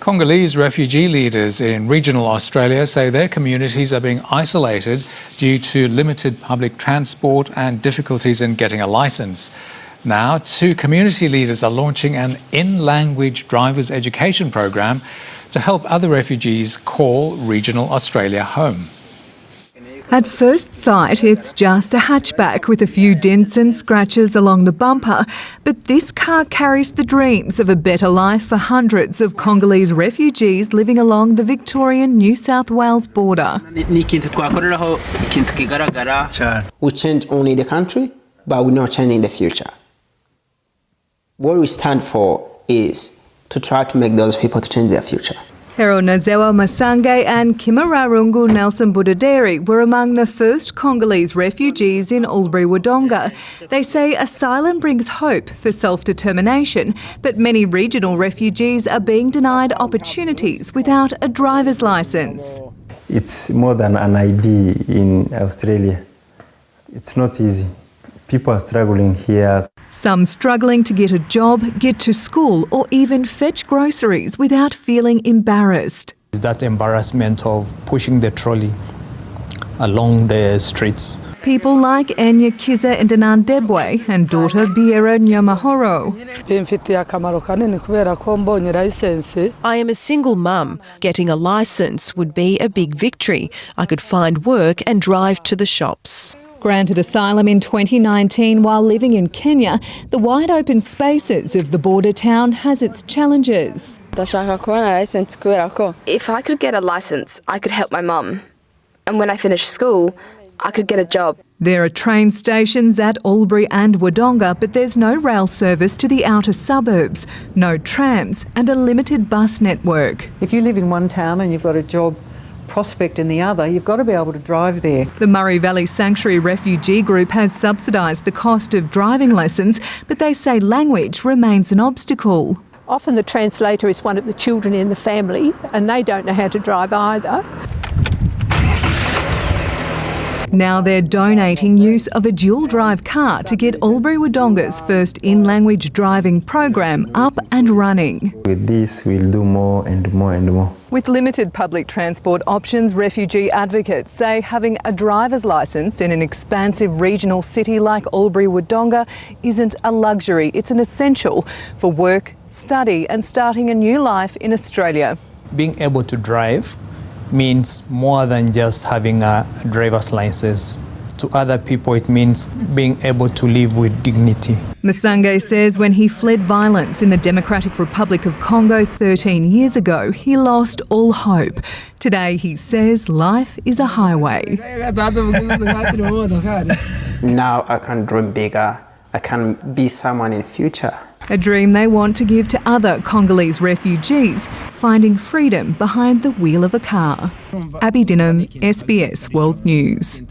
Congolese refugee leaders in regional Australia say their communities are being isolated due to limited public transport and difficulties in getting a licence. Now, two community leaders are launching an in-language driver's education program to help other refugees call regional Australia home. At first sight, it's just a hatchback with a few dents and scratches along the bumper, but this car carries the dreams of a better life for hundreds of Congolese refugees living along the Victorian-New South Wales border. We change only the country, but we're not changing the future. What we stand for is to try to make those people to change their future. Hero Nazewa Masange and Kimararungu Nelson Budaderi were among the first Congolese refugees in Albury-Wodonga. They say asylum brings hope for self-determination, but many regional refugees are being denied opportunities without a driver's licence. It's more than an ID in Australia. It's not easy. People are struggling here. Some struggling to get a job, get to school or even fetch groceries without feeling embarrassed. That embarrassment of pushing the trolley along the streets. People like Enya Kiza and Danan Debwe and daughter Biera Nyamahoro. I am a single mum. Getting a licence would be a big victory. I could find work and drive to the shops. Granted asylum in 2019 while living in Kenya, the wide open spaces of the border town has its challenges. If I could get a licence, I could help my mum. And when I finish school, I could get a job. There are train stations at Albury and Wodonga, but there's no rail service to the outer suburbs, no trams and a limited bus network. If you live in one town and you've got a job prospect in the other, you've got to be able to drive there. The Murray Valley Sanctuary Refugee Group has subsidised the cost of driving lessons, but they say language remains an obstacle. Often the translator is one of the children in the family and they don't know how to drive either. Now they're donating use of a dual-drive car to get Albury-Wodonga's first in-language driving program up and running. With this, we'll do more and more and more. With limited public transport options, refugee advocates say having a driver's licence in an expansive regional city like Albury-Wodonga isn't a luxury, it's an essential for work, study and starting a new life in Australia. Being able to drive means more than just having a driver's license. To other people, it means being able to live with dignity. Masange says when he fled violence in the Democratic Republic of Congo 13 years ago, he lost all hope. Today, he says life is a highway. Now I can dream bigger. I can be someone in future. A dream they want to give to other Congolese refugees, finding freedom behind the wheel of a car. Abby Dinham, SBS World News.